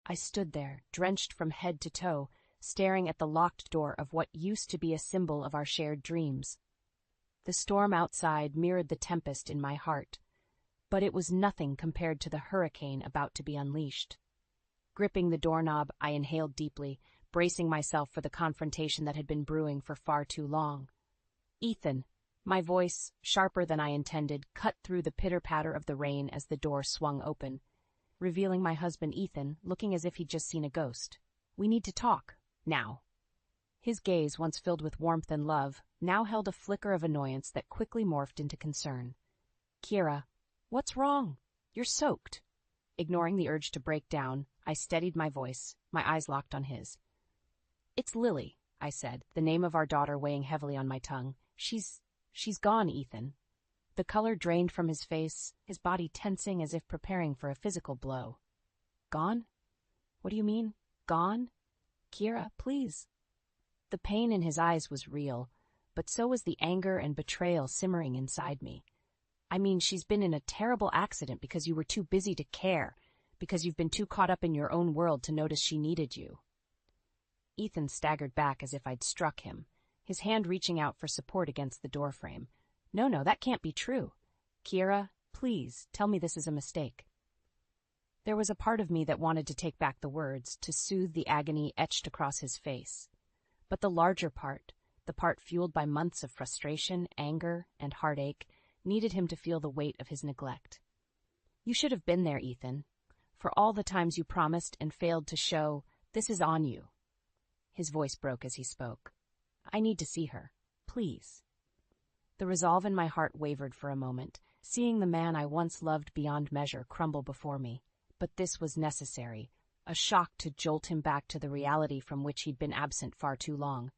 I stood there, drenched from head to toe, staring at the locked door of what used to be a symbol of our shared dreams. The storm outside mirrored the tempest in my heart, but it was nothing compared to the hurricane about to be unleashed. Gripping the doorknob, I inhaled deeply, bracing myself for the confrontation that had been brewing for far too long. "Ethan," my voice, sharper than I intended, cut through the pitter-patter of the rain as the door swung open, revealing my husband Ethan, looking as if he'd just seen a ghost. "We need to talk. Now." His gaze, once filled with warmth and love, now held a flicker of annoyance that quickly morphed into concern. "Kira, what's wrong? You're soaked." Ignoring the urge to break down, I steadied my voice, my eyes locked on his. "It's Lily," I said, the name of our daughter weighing heavily on my tongue. She's gone, Ethan." The color drained from his face, his body tensing as if preparing for a physical blow. "Gone? What do you mean, gone? Kira, please." The pain in his eyes was real, but so was the anger and betrayal simmering inside me. "I mean, she's been in a terrible accident because you were too busy to care, because you've been too caught up in your own world to notice she needed you." Ethan staggered back as if I'd struck him, his hand reaching out for support against the doorframe. No, that can't be true. "Kira, please, tell me this is a mistake." There was a part of me that wanted to take back the words, to soothe the agony etched across his face. But the larger part, the part fueled by months of frustration, anger, and heartache, needed him to feel the weight of his neglect. "You should have been there, Ethan. For all the times you promised and failed to show, this is on you." His voice broke as he spoke. "I need to see her. Please." The resolve in my heart wavered for a moment, seeing the man I once loved beyond measure crumble before me. But this was necessary, a shock to jolt him back to the reality from which he'd been absent far too long.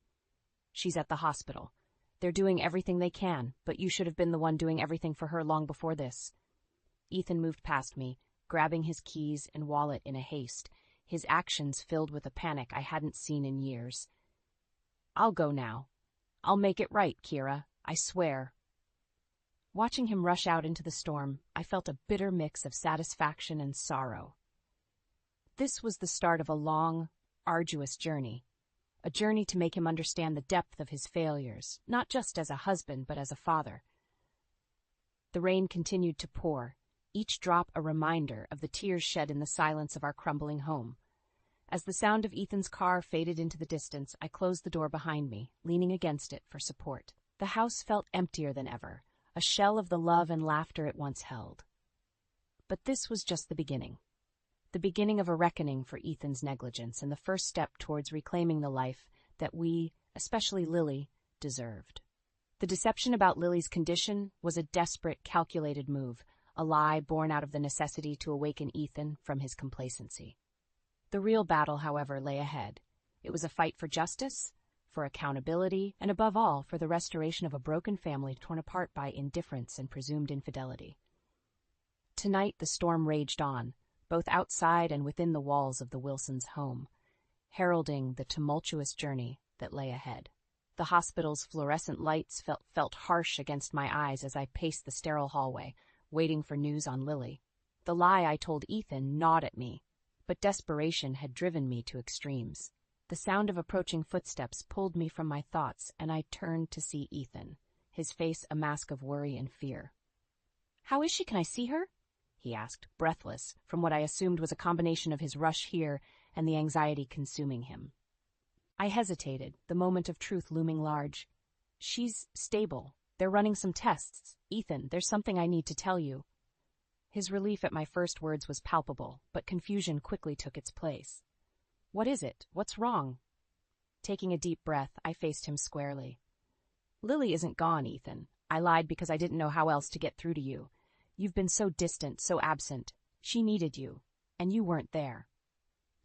"She's at the hospital. They're doing everything they can, but you should have been the one doing everything for her long before this." Ethan moved past me, grabbing his keys and wallet in a haste, his actions filled with a panic I hadn't seen in years. "I'll go now. I'll make it right, Kira. I swear." Watching him rush out into the storm, I felt a bitter mix of satisfaction and sorrow. This was the start of a long, arduous journey. A journey to make him understand the depth of his failures, not just as a husband, but as a father. The rain continued to pour, each drop a reminder of the tears shed in the silence of our crumbling home. As the sound of Ethan's car faded into the distance, I closed the door behind me, leaning against it for support. The house felt emptier than ever, a shell of the love and laughter it once held. But this was just the beginning. The beginning of a reckoning for Ethan's negligence and the first step towards reclaiming the life that we, especially Lily, deserved. The deception about Lily's condition was a desperate, calculated move, a lie born out of the necessity to awaken Ethan from his complacency. The real battle, however, lay ahead. It was a fight for justice, for accountability, and above all, for the restoration of a broken family torn apart by indifference and presumed infidelity. Tonight the storm raged on, both outside and within the walls of the Wilsons' home, heralding the tumultuous journey that lay ahead. The hospital's fluorescent lights felt harsh against my eyes as I paced the sterile hallway, waiting for news on Lily. The lie I told Ethan gnawed at me, but desperation had driven me to extremes. The sound of approaching footsteps pulled me from my thoughts, and I turned to see Ethan, his face a mask of worry and fear. "How is she? Can I see her?" he asked, breathless, from what I assumed was a combination of his rush here and the anxiety consuming him. I hesitated, the moment of truth looming large. "She's stable. They're running some tests. Ethan, there's something I need to tell you." His relief at my first words was palpable, but confusion quickly took its place. "What is it? What's wrong?" Taking a deep breath, I faced him squarely. "Lily isn't gone, Ethan. I lied because I didn't know how else to get through to you. You've been so distant, so absent. She needed you, and you weren't there."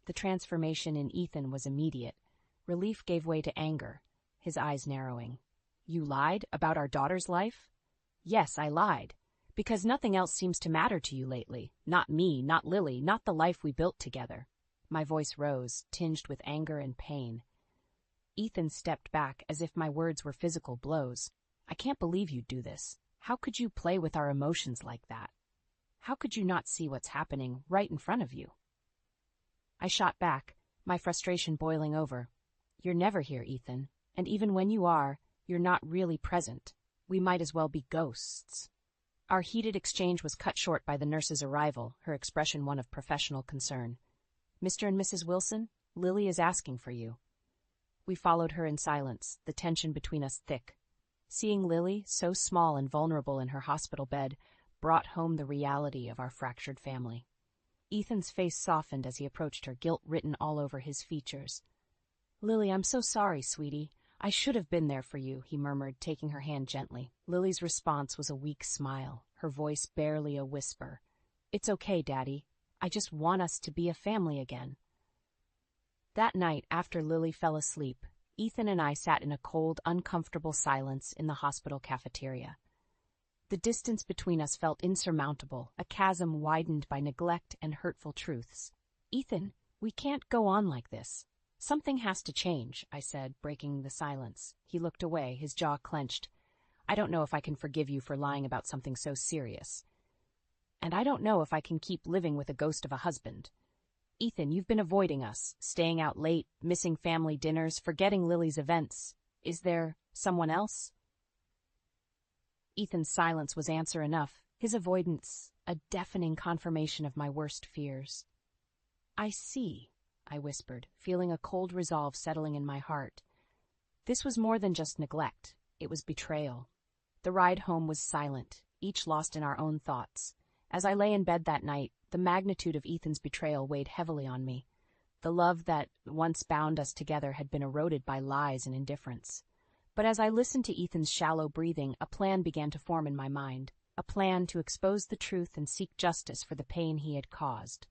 The transformation in Ethan was immediate. Relief gave way to anger, his eyes narrowing. "You lied about our daughter's life?" "Yes, I lied. Because nothing else seems to matter to you lately. Not me, not Lily, not the life we built together." My voice rose, tinged with anger and pain. Ethan stepped back as if my words were physical blows. "I can't believe you'd do this. How could you play with our emotions like that? How could you not see what's happening right in front of you?" I shot back, my frustration boiling over. You're never here, Ethan. And even when you are, you're not really present. We might as well be ghosts. Our heated exchange was cut short by the nurse's arrival, her expression one of professional concern. Mr. and Mrs. Wilson, Lily is asking for you. We followed her in silence, the tension between us thick. Seeing Lily, so small and vulnerable in her hospital bed, brought home the reality of our fractured family. Ethan's face softened as he approached her, guilt written all over his features. Lily, I'm so sorry, sweetie. I should have been there for you, he murmured, taking her hand gently. Lily's response was a weak smile, her voice barely a whisper. It's okay, Daddy. I just want us to be a family again. That night, after Lily fell asleep, Ethan and I sat in a cold, uncomfortable silence in the hospital cafeteria. The distance between us felt insurmountable, a chasm widened by neglect and hurtful truths. Ethan, we can't go on like this. Something has to change, I said, breaking the silence. He looked away, his jaw clenched. I don't know if I can forgive you for lying about something so serious. And I don't know if I can keep living with a ghost of a husband. Ethan, you've been avoiding us, staying out late, missing family dinners, forgetting Lily's events. Is there someone else? Ethan's silence was answer enough, his avoidance a deafening confirmation of my worst fears. I see, I whispered, feeling a cold resolve settling in my heart. This was more than just neglect. It was betrayal. The ride home was silent, each lost in our own thoughts. As I lay in bed that night, the magnitude of Ethan's betrayal weighed heavily on me. The love that once bound us together had been eroded by lies and indifference. But as I listened to Ethan's shallow breathing, a plan began to form in my mind, a plan to expose the truth and seek justice for the pain he had caused.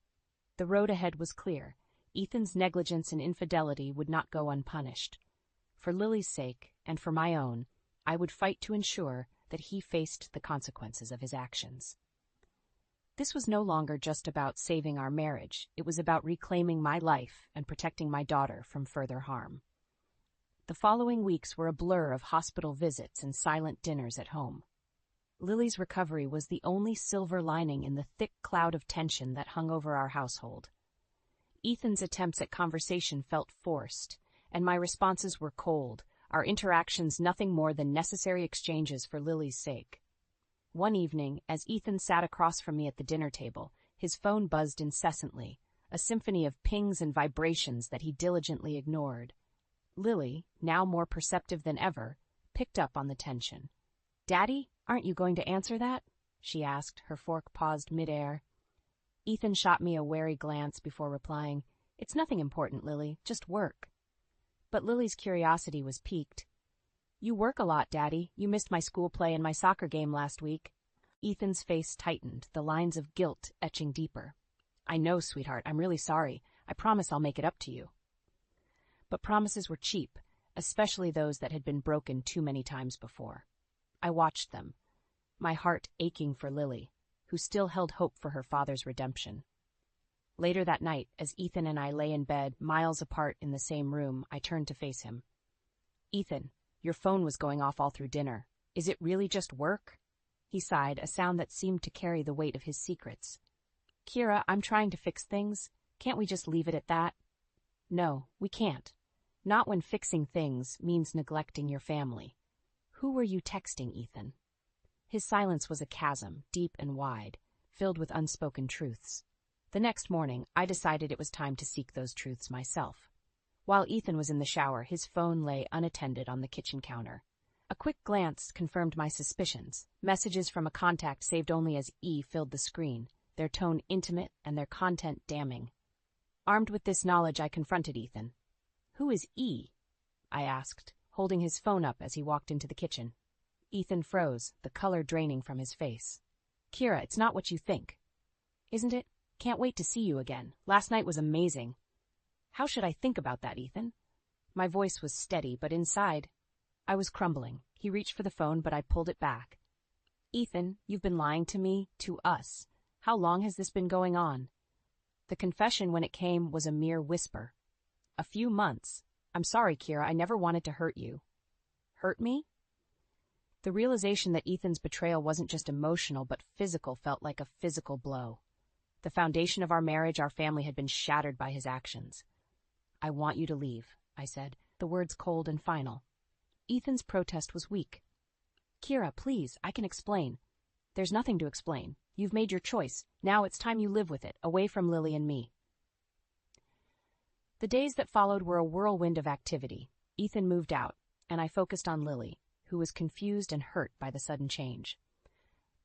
The road ahead was clear. Ethan's negligence and infidelity would not go unpunished. For Lily's sake, and for my own, I would fight to ensure that he faced the consequences of his actions. This was no longer just about saving our marriage. It was about reclaiming my life and protecting my daughter from further harm. The following weeks were a blur of hospital visits and silent dinners at home. Lily's recovery was the only silver lining in the thick cloud of tension that hung over our household. Ethan's attempts at conversation felt forced, and my responses were cold, our interactions nothing more than necessary exchanges for Lily's sake. One evening, as Ethan sat across from me at the dinner table, his phone buzzed incessantly, a symphony of pings and vibrations that he diligently ignored. Lily, now more perceptive than ever, picked up on the tension. "Daddy, aren't you going to answer that?" she asked, her fork paused midair. Ethan shot me a wary glance before replying, "It's nothing important, Lily, just work." But Lily's curiosity was piqued. "You work a lot, Daddy. You missed my school play and my soccer game last week." Ethan's face tightened, the lines of guilt etching deeper. "I know, sweetheart. I'm really sorry. I promise I'll make it up to you." But promises were cheap, especially those that had been broken too many times before. I watched them, my heart aching for Lily, who still held hope for her father's redemption. Later that night, as Ethan and I lay in bed, miles apart in the same room, I turned to face him. "Ethan, your phone was going off all through dinner. Is it really just work?" He sighed, a sound that seemed to carry the weight of his secrets. "Kira, I'm trying to fix things. Can't we just leave it at that?" "No, we can't. Not when fixing things means neglecting your family. Who were you texting, Ethan?" His silence was a chasm, deep and wide, filled with unspoken truths. The next morning, I decided it was time to seek those truths myself. While Ethan was in the shower, his phone lay unattended on the kitchen counter. A quick glance confirmed my suspicions. Messages from a contact saved only as E filled the screen, their tone intimate and their content damning. Armed with this knowledge, I confronted Ethan. "Who is E?" I asked, holding his phone up as he walked into the kitchen. Ethan froze, the color draining from his face. "Kira, it's not what you think." "Isn't it? Can't wait to see you again. Last night was amazing." "How should I think about that, Ethan?" My voice was steady, but inside, I was crumbling. He reached for the phone, but I pulled it back. "Ethan, you've been lying to me, to us. How long has this been going on?" The confession, when it came, was a mere whisper. "A few months. I'm sorry, Kira, I never wanted to hurt you." "Hurt me?" The realization that Ethan's betrayal wasn't just emotional but physical felt like a physical blow. The foundation of our marriage, our family, had been shattered by his actions. "I want you to leave," I said, the words cold and final. Ethan's protest was weak. "Kira, please, I can explain." "There's nothing to explain. You've made your choice. Now it's time you live with it, away from Lily and me." The days that followed were a whirlwind of activity. Ethan moved out, and I focused on Lily, who was confused and hurt by the sudden change.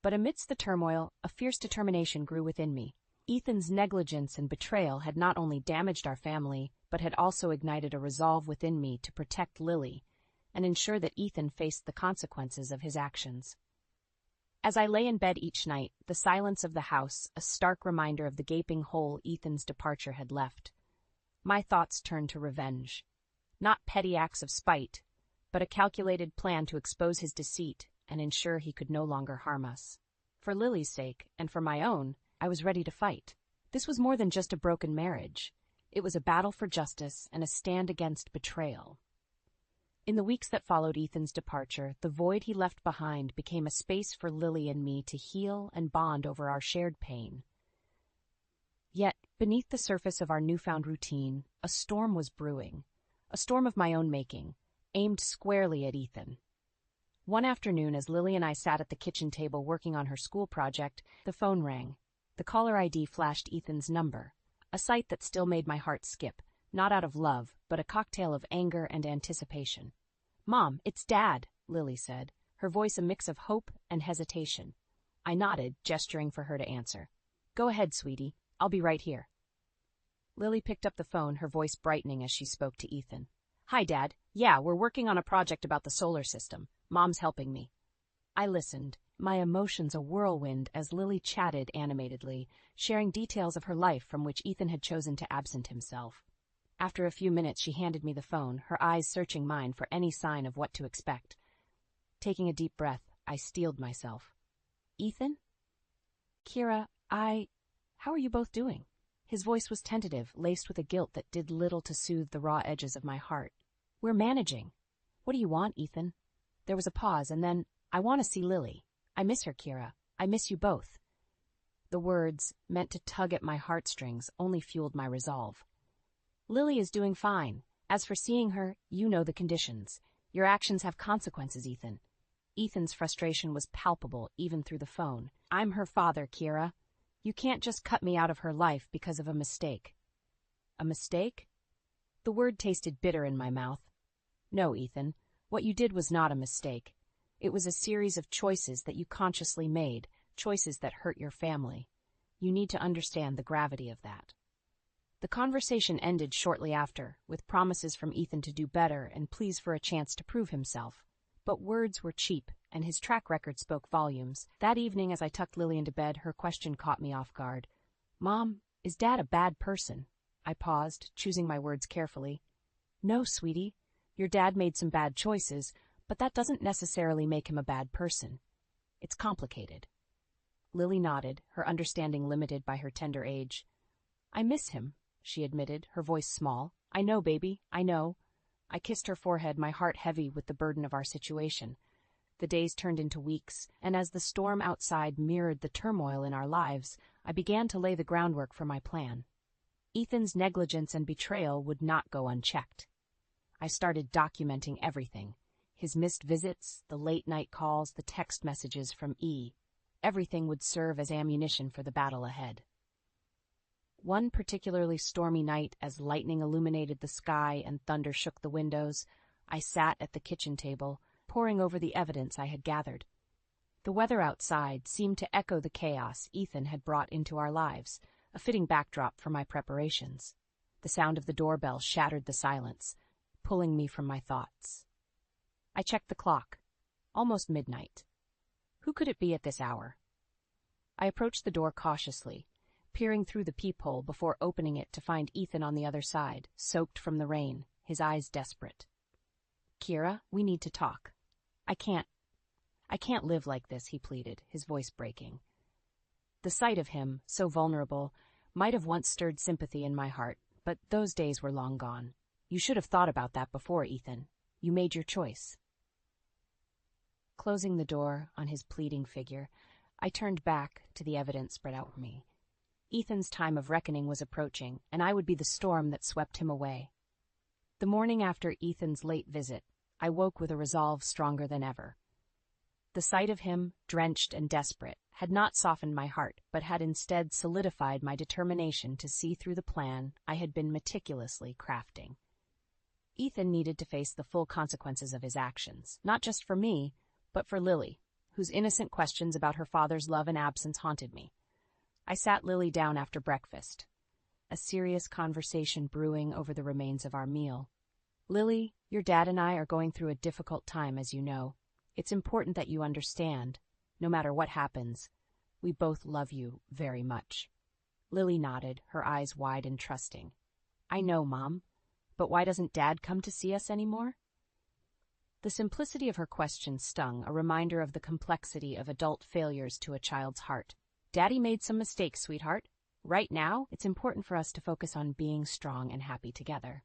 But amidst the turmoil, a fierce determination grew within me. Ethan's negligence and betrayal had not only damaged our family, but had also ignited a resolve within me to protect Lily and ensure that Ethan faced the consequences of his actions. As I lay in bed each night, the silence of the house, a stark reminder of the gaping hole Ethan's departure had left, my thoughts turned to revenge. Not petty acts of spite, but a calculated plan to expose his deceit and ensure he could no longer harm us. For Lily's sake, and for my own, I was ready to fight. This was more than just a broken marriage. It was a battle for justice and a stand against betrayal. In the weeks that followed Ethan's departure, the void he left behind became a space for Lily and me to heal and bond over our shared pain. Yet, beneath the surface of our newfound routine, a storm was brewing, a storm of my own making, aimed squarely at Ethan. One afternoon, as Lily and I sat at the kitchen table working on her school project, the phone rang. The caller ID flashed Ethan's number, a sight that still made my heart skip, not out of love, but a cocktail of anger and anticipation. "Mom, it's Dad," Lily said, her voice a mix of hope and hesitation. I nodded, gesturing for her to answer. "Go ahead, sweetie. I'll be right here." Lily picked up the phone, her voice brightening as she spoke to Ethan. "Hi, Dad. Yeah, we're working on a project about the solar system. Mom's helping me." I listened, my emotions a whirlwind as Lily chatted animatedly, sharing details of her life from which Ethan had chosen to absent himself. After a few minutes, she handed me the phone, her eyes searching mine for any sign of what to expect. Taking a deep breath, I steeled myself. "Ethan? Kira, how are you both doing?" His voice was tentative, laced with a guilt that did little to soothe the raw edges of my heart. "We're managing." "What do you want, Ethan?" There was a pause, and then, "I want to see Lily. I miss her, Kira. I miss you both." The words, meant to tug at my heartstrings, only fueled my resolve. "Lily is doing fine. As for seeing her, you know the conditions. Your actions have consequences, Ethan." Ethan's frustration was palpable, even through the phone. "I'm her father, Kira. You can't just cut me out of her life because of a mistake." "A mistake?" The word tasted bitter in my mouth. "No, Ethan. What you did was not a mistake. It was a series of choices that you consciously made, choices that hurt your family. You need to understand the gravity of that." The conversation ended shortly after, with promises from Ethan to do better and pleas for a chance to prove himself. But words were cheap, and his track record spoke volumes. That evening, as I tucked Lily into bed, her question caught me off guard. "Mom, is Dad a bad person?" I paused, choosing my words carefully. "No, sweetie. Your dad made some bad choices, but that doesn't necessarily make him a bad person. It's complicated." Lily nodded, her understanding limited by her tender age. "I miss him," she admitted, her voice small. "I know, baby, I know." I kissed her forehead, my heart heavy with the burden of our situation. The days turned into weeks, and as the storm outside mirrored the turmoil in our lives, I began to lay the groundwork for my plan. Ethan's negligence and betrayal would not go unchecked. I started documenting everything. His missed visits, the late-night calls, the text messages from E. Everything would serve as ammunition for the battle ahead. One particularly stormy night, as lightning illuminated the sky and thunder shook the windows, I sat at the kitchen table, poring over the evidence I had gathered. The weather outside seemed to echo the chaos Ethan had brought into our lives, a fitting backdrop for my preparations. The sound of the doorbell shattered the silence, pulling me from my thoughts. I checked the clock. Almost midnight. Who could it be at this hour? I approached the door cautiously, peering through the peephole before opening it to find Ethan on the other side, soaked from the rain, his eyes desperate. "Kira, we need to talk." I can't live like this," he pleaded, his voice breaking. The sight of him, so vulnerable, might have once stirred sympathy in my heart, but those days were long gone. "You should have thought about that before, Ethan. You made your choice." Closing the door on his pleading figure, I turned back to the evidence spread out for me. Ethan's time of reckoning was approaching, and I would be the storm that swept him away. The morning after Ethan's late visit, I woke with a resolve stronger than ever. The sight of him, drenched and desperate, had not softened my heart, but had instead solidified my determination to see through the plan I had been meticulously crafting. Ethan needed to face the full consequences of his actions, not just for me, but for Lily, whose innocent questions about her father's love and absence haunted me. I sat Lily down after breakfast, a serious conversation brewing over the remains of our meal. "Lily, your dad and I are going through a difficult time, as you know. It's important that you understand. No matter what happens, we both love you very much." Lily nodded, her eyes wide and trusting. "I know, Mom, but why doesn't Dad come to see us anymore?" The simplicity of her question stung, a reminder of the complexity of adult failures to a child's heart. "Daddy made some mistakes, sweetheart. Right now, it's important for us to focus on being strong and happy together."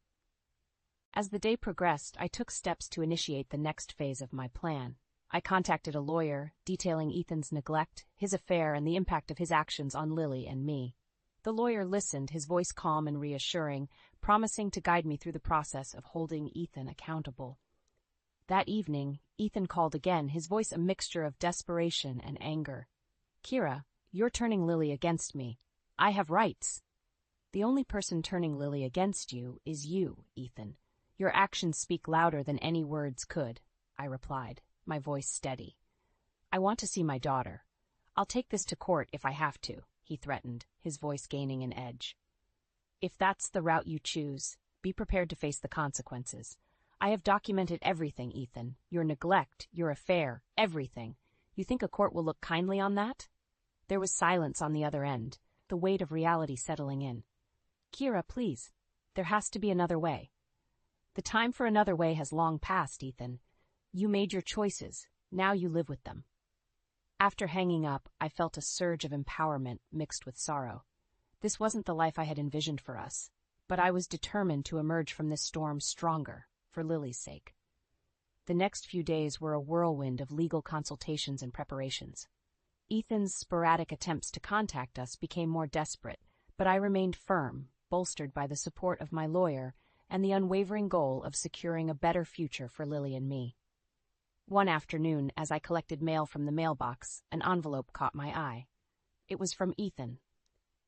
As the day progressed, I took steps to initiate the next phase of my plan. I contacted a lawyer, detailing Ethan's neglect, his affair, and the impact of his actions on Lily and me. The lawyer listened, his voice calm and reassuring, promising to guide me through the process of holding Ethan accountable. That evening, Ethan called again, his voice a mixture of desperation and anger. "Kira, you're turning Lily against me. I have rights." "The only person turning Lily against you is you, Ethan. Your actions speak louder than any words could," I replied, my voice steady. "I want to see my daughter. I'll take this to court if I have to," he threatened, his voice gaining an edge. "If that's the route you choose, be prepared to face the consequences. I have documented everything, Ethan. Your neglect, your affair, everything. You think a court will look kindly on that?" There was silence on the other end, the weight of reality settling in. "Kira, please. There has to be another way." "The time for another way has long passed, Ethan. You made your choices. Now you live with them." After hanging up, I felt a surge of empowerment mixed with sorrow. This wasn't the life I had envisioned for us, but I was determined to emerge from this storm stronger, for Lily's sake. The next few days were a whirlwind of legal consultations and preparations. Ethan's sporadic attempts to contact us became more desperate, but I remained firm, bolstered by the support of my lawyer and the unwavering goal of securing a better future for Lily and me. One afternoon, as I collected mail from the mailbox, an envelope caught my eye. It was from Ethan.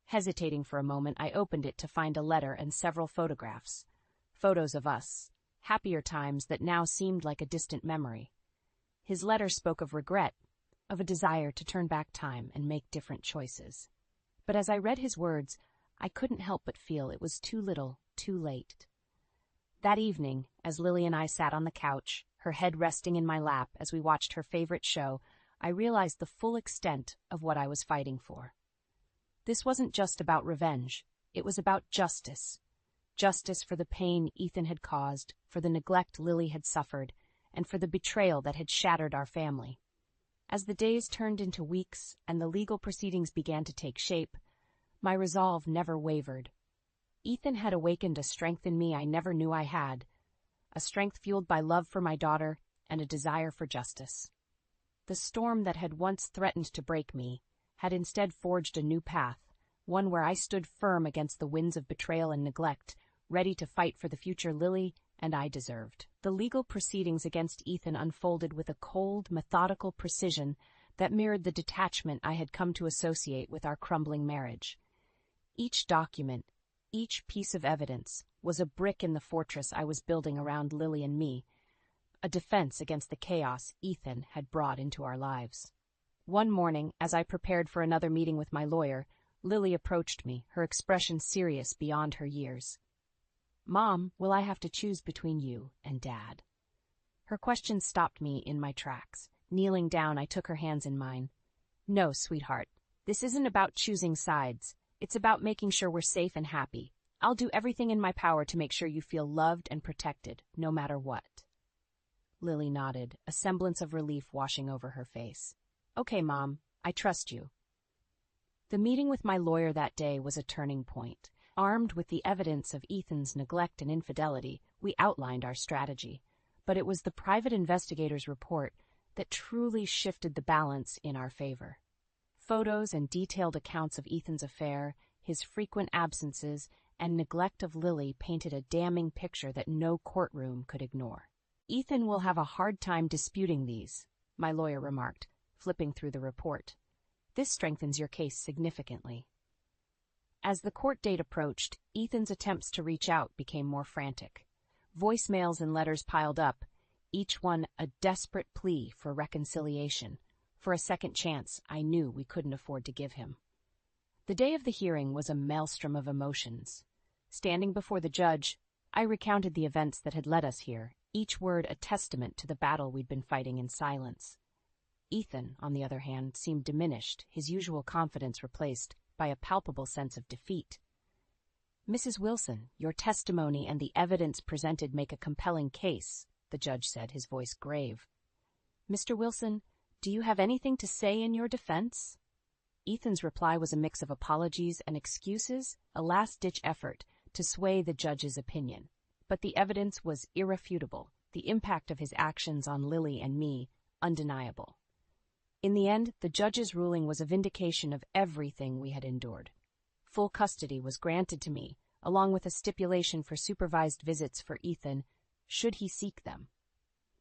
Hesitating for a moment, I opened it to find a letter and several photographs. Photos of us, happier times that now seemed like a distant memory. His letter spoke of regret, of a desire to turn back time and make different choices. But as I read his words, I couldn't help but feel it was too little, too late. That evening, as Lily and I sat on the couch, her head resting in my lap as we watched her favorite show, I realized the full extent of what I was fighting for. This wasn't just about revenge. It was about justice. Justice for the pain Ethan had caused, for the neglect Lily had suffered, and for the betrayal that had shattered our family. As the days turned into weeks and the legal proceedings began to take shape, my resolve never wavered. Ethan had awakened a strength in me I never knew I had, a strength fueled by love for my daughter and a desire for justice. The storm that had once threatened to break me had instead forged a new path, one where I stood firm against the winds of betrayal and neglect, ready to fight for the future Lily and I deserved. The legal proceedings against Ethan unfolded with a cold, methodical precision that mirrored the detachment I had come to associate with our crumbling marriage. Each document, each piece of evidence, was a brick in the fortress I was building around Lily and me, a defense against the chaos Ethan had brought into our lives. One morning, as I prepared for another meeting with my lawyer, Lily approached me, her expression serious beyond her years. "Mom, will I have to choose between you and Dad?" Her question stopped me in my tracks. Kneeling down, I took her hands in mine. "No, sweetheart. This isn't about choosing sides. It's about making sure we're safe and happy. I'll do everything in my power to make sure you feel loved and protected, no matter what." Lily nodded, a semblance of relief washing over her face. "Okay, Mom, I trust you." The meeting with my lawyer that day was a turning point. Armed with the evidence of Ethan's neglect and infidelity, we outlined our strategy. But it was the private investigator's report that truly shifted the balance in our favor. Photos and detailed accounts of Ethan's affair, his frequent absences, and neglect of Lily painted a damning picture that no courtroom could ignore. "Ethan will have a hard time disputing these," my lawyer remarked, flipping through the report. "This strengthens your case significantly." As the court date approached, Ethan's attempts to reach out became more frantic. Voicemails and letters piled up, each one a desperate plea for reconciliation, for a second chance I knew we couldn't afford to give him. The day of the hearing was a maelstrom of emotions. Standing before the judge, I recounted the events that had led us here, each word a testament to the battle we'd been fighting in silence. Ethan, on the other hand, seemed diminished, his usual confidence replaced by a palpable sense of defeat. "Mrs. Wilson, your testimony and the evidence presented make a compelling case," the judge said, his voice grave. "Mr. Wilson, do you have anything to say in your defense?" Ethan's reply was a mix of apologies and excuses, a last-ditch effort to sway the judge's opinion. But the evidence was irrefutable, the impact of his actions on Lily and me undeniable. In the end, the judge's ruling was a vindication of everything we had endured. Full custody was granted to me, along with a stipulation for supervised visits for Ethan, should he seek them.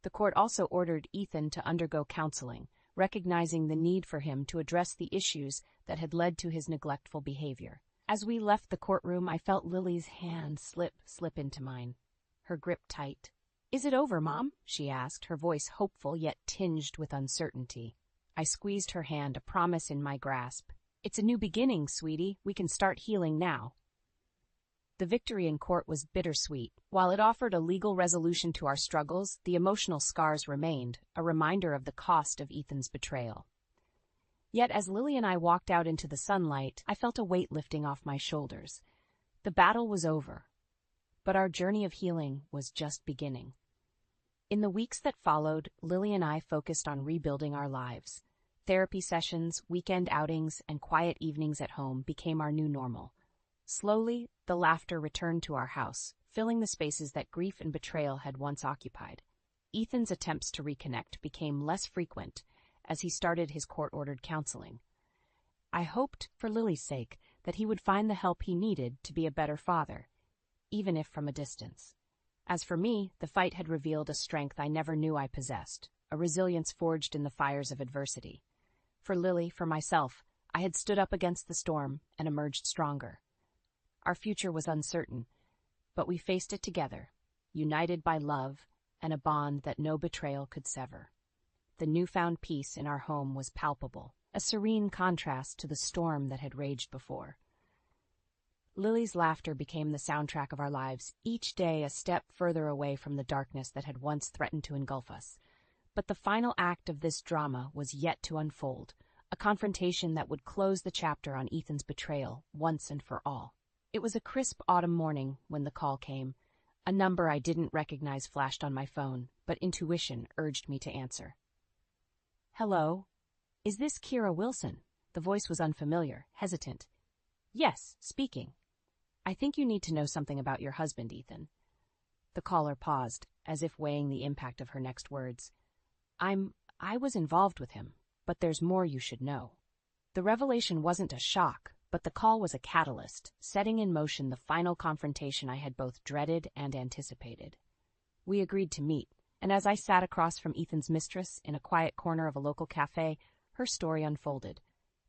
The court also ordered Ethan to undergo counseling, recognizing the need for him to address the issues that had led to his neglectful behavior. As we left the courtroom, I felt Lily's hand slip into mine, her grip tight. "Is it over, Mom?" she asked, her voice hopeful yet tinged with uncertainty. I squeezed her hand, a promise in my grasp. "It's a new beginning, sweetie. We can start healing now." The victory in court was bittersweet. While it offered a legal resolution to our struggles, the emotional scars remained, a reminder of the cost of Ethan's betrayal. Yet as Lily and I walked out into the sunlight, I felt a weight lifting off my shoulders. The battle was over, but our journey of healing was just beginning. In the weeks that followed, Lily and I focused on rebuilding our lives. Therapy sessions, weekend outings, and quiet evenings at home became our new normal. Slowly, the laughter returned to our house, filling the spaces that grief and betrayal had once occupied. Ethan's attempts to reconnect became less frequent as he started his court-ordered counseling. I hoped, for Lily's sake, that he would find the help he needed to be a better father, even if from a distance. As for me, the fight had revealed a strength I never knew I possessed, a resilience forged in the fires of adversity. For Lily, for myself, I had stood up against the storm and emerged stronger. Our future was uncertain, but we faced it together, united by love and a bond that no betrayal could sever. The newfound peace in our home was palpable, a serene contrast to the storm that had raged before. Lily's laughter became the soundtrack of our lives, each day a step further away from the darkness that had once threatened to engulf us. But the final act of this drama was yet to unfold, a confrontation that would close the chapter on Ethan's betrayal once and for all. It was a crisp autumn morning when the call came. A number I didn't recognize flashed on my phone, but intuition urged me to answer. "Hello? Is this Kira Wilson?" The voice was unfamiliar, hesitant. "Yes, speaking. I think you need to know something about your husband, Ethan." The caller paused, as if weighing the impact of her next words. I was involved with him, but there's more you should know." The revelation wasn't a shock, but the call was a catalyst, setting in motion the final confrontation I had both dreaded and anticipated. We agreed to meet, and as I sat across from Ethan's mistress in a quiet corner of a local cafe, her story unfolded,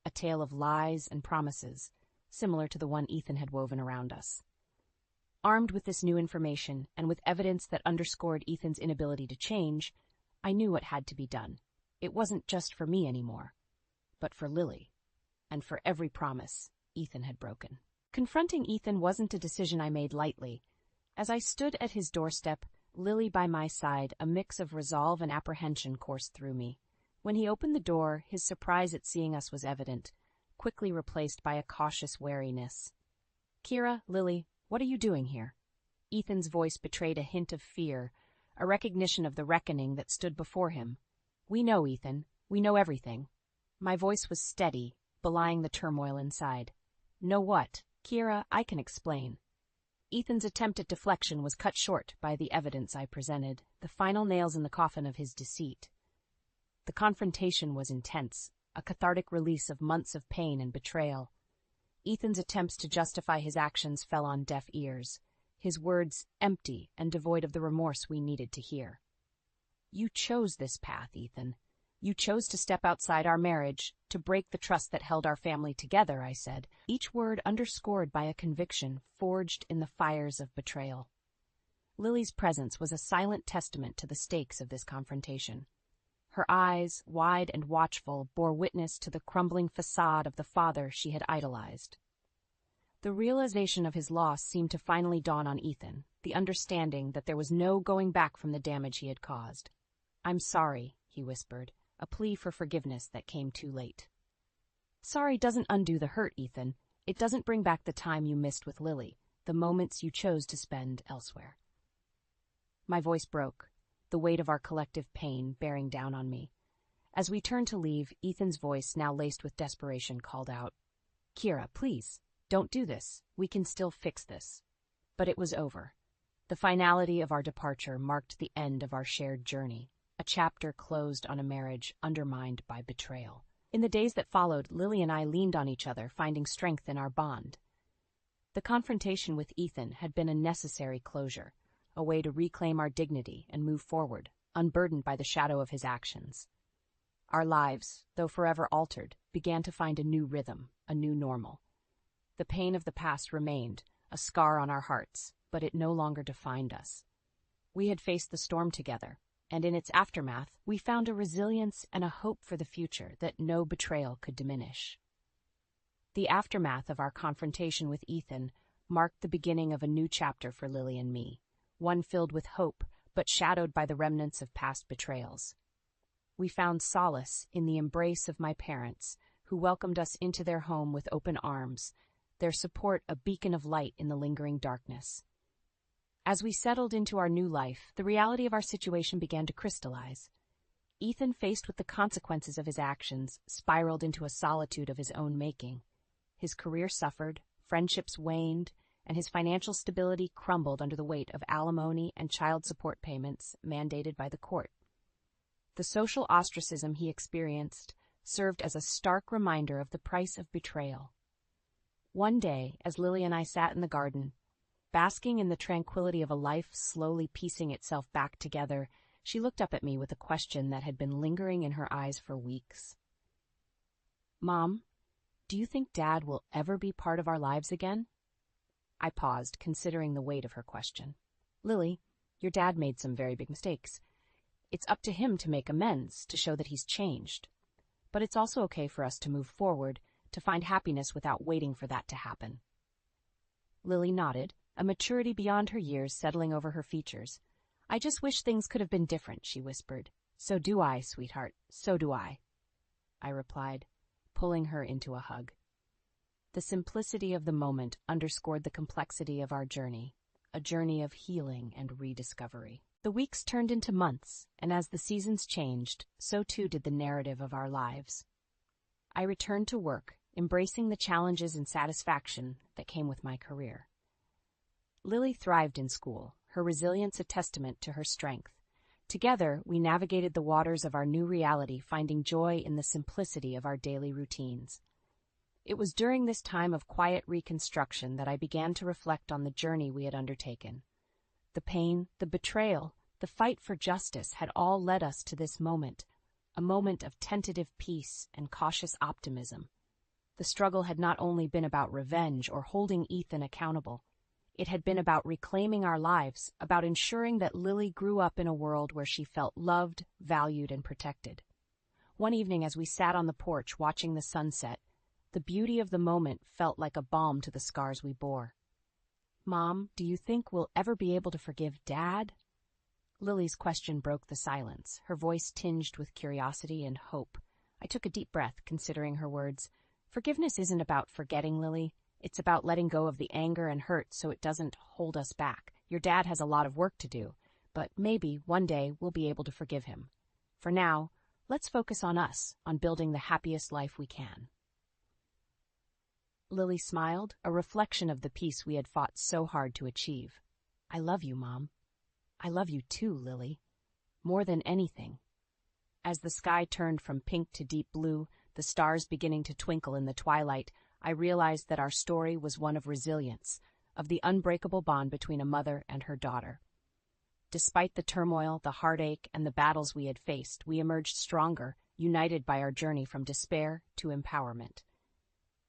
a tale of lies and promises, similar to the one Ethan had woven around us. Armed with this new information, and with evidence that underscored Ethan's inability to change, I knew what had to be done. It wasn't just for me anymore, but for Lily, and for every promise Ethan had broken. Confronting Ethan wasn't a decision I made lightly. As I stood at his doorstep, Lily by my side, a mix of resolve and apprehension coursed through me. When he opened the door, his surprise at seeing us was evident, quickly replaced by a cautious wariness. "Kira, Lily, what are you doing here?" Ethan's voice betrayed a hint of fear, a recognition of the reckoning that stood before him. "We know, Ethan. We know everything." My voice was steady, belying the turmoil inside. "Know what?" "Kira, I can explain." Ethan's attempt at deflection was cut short by the evidence I presented, the final nails in the coffin of his deceit. The confrontation was intense, a cathartic release of months of pain and betrayal. Ethan's attempts to justify his actions fell on deaf ears, his words empty and devoid of the remorse we needed to hear. "You chose this path, Ethan. You chose to step outside our marriage, to break the trust that held our family together," I said, each word underscored by a conviction forged in the fires of betrayal. Lily's presence was a silent testament to the stakes of this confrontation. Her eyes, wide and watchful, bore witness to the crumbling facade of the father she had idolized. The realization of his loss seemed to finally dawn on Ethan, the understanding that there was no going back from the damage he had caused. "I'm sorry," he whispered, a plea for forgiveness that came too late. "Sorry doesn't undo the hurt, Ethan. It doesn't bring back the time you missed with Lily, the moments you chose to spend elsewhere." My voice broke, the weight of our collective pain bearing down on me. As we turned to leave, Ethan's voice, now laced with desperation, called out, "Kira, please, don't do this. We can still fix this." But it was over. The finality of our departure marked the end of our shared journey, a chapter closed on a marriage undermined by betrayal. In the days that followed, Lily and I leaned on each other, finding strength in our bond. The confrontation with Ethan had been a necessary closure, a way to reclaim our dignity and move forward, unburdened by the shadow of his actions. Our lives, though forever altered, began to find a new rhythm, a new normal. The pain of the past remained, a scar on our hearts, but it no longer defined us. We had faced the storm together, and in its aftermath, we found a resilience and a hope for the future that no betrayal could diminish. The aftermath of our confrontation with Ethan marked the beginning of a new chapter for Lily and me, one filled with hope, but shadowed by the remnants of past betrayals. We found solace in the embrace of my parents, who welcomed us into their home with open arms, their support a beacon of light in the lingering darkness. As we settled into our new life, the reality of our situation began to crystallize. Ethan, faced with the consequences of his actions, spiraled into a solitude of his own making. His career suffered, friendships waned, and his financial stability crumbled under the weight of alimony and child support payments mandated by the court. The social ostracism he experienced served as a stark reminder of the price of betrayal. One day, as Lily and I sat in the garden, basking in the tranquility of a life slowly piecing itself back together, she looked up at me with a question that had been lingering in her eyes for weeks. "Mom, do you think Dad will ever be part of our lives again?" I paused, considering the weight of her question. "Lily, your dad made some very big mistakes. It's up to him to make amends, to show that he's changed. But it's also okay for us to move forward, to find happiness without waiting for that to happen." Lily nodded, a maturity beyond her years settling over her features. "I just wish things could have been different," she whispered. "So do I, sweetheart, so do I," I replied, pulling her into a hug. The simplicity of the moment underscored the complexity of our journey, a journey of healing and rediscovery. The weeks turned into months, and as the seasons changed, so too did the narrative of our lives. I returned to work, embracing the challenges and satisfaction that came with my career. Lily thrived in school, her resilience a testament to her strength. Together, we navigated the waters of our new reality, finding joy in the simplicity of our daily routines. It was during this time of quiet reconstruction that I began to reflect on the journey we had undertaken. The pain, the betrayal, the fight for justice had all led us to this moment, a moment of tentative peace and cautious optimism. The struggle had not only been about revenge or holding Ethan accountable. It had been about reclaiming our lives, about ensuring that Lily grew up in a world where she felt loved, valued, and protected. One evening, as we sat on the porch watching the sunset, the beauty of the moment felt like a balm to the scars we bore. "Mom, do you think we'll ever be able to forgive Dad?" Lily's question broke the silence, her voice tinged with curiosity and hope. I took a deep breath, considering her words. "Forgiveness isn't about forgetting, Lily. It's about letting go of the anger and hurt so it doesn't hold us back. Your dad has a lot of work to do, but maybe one day we'll be able to forgive him. For now, let's focus on us, on building the happiest life we can." Lily smiled, a reflection of the peace we had fought so hard to achieve. "I love you, Mom. I love you too, Lily. More than anything." As the sky turned from pink to deep blue, the stars beginning to twinkle in the twilight, I realized that our story was one of resilience, of the unbreakable bond between a mother and her daughter. Despite the turmoil, the heartache, and the battles we had faced, we emerged stronger, united by our journey from despair to empowerment.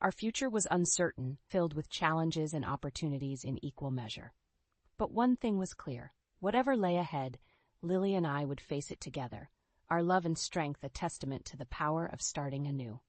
Our future was uncertain, filled with challenges and opportunities in equal measure. But one thing was clear. Whatever lay ahead, Lily and I would face it together, our love and strength a testament to the power of starting anew.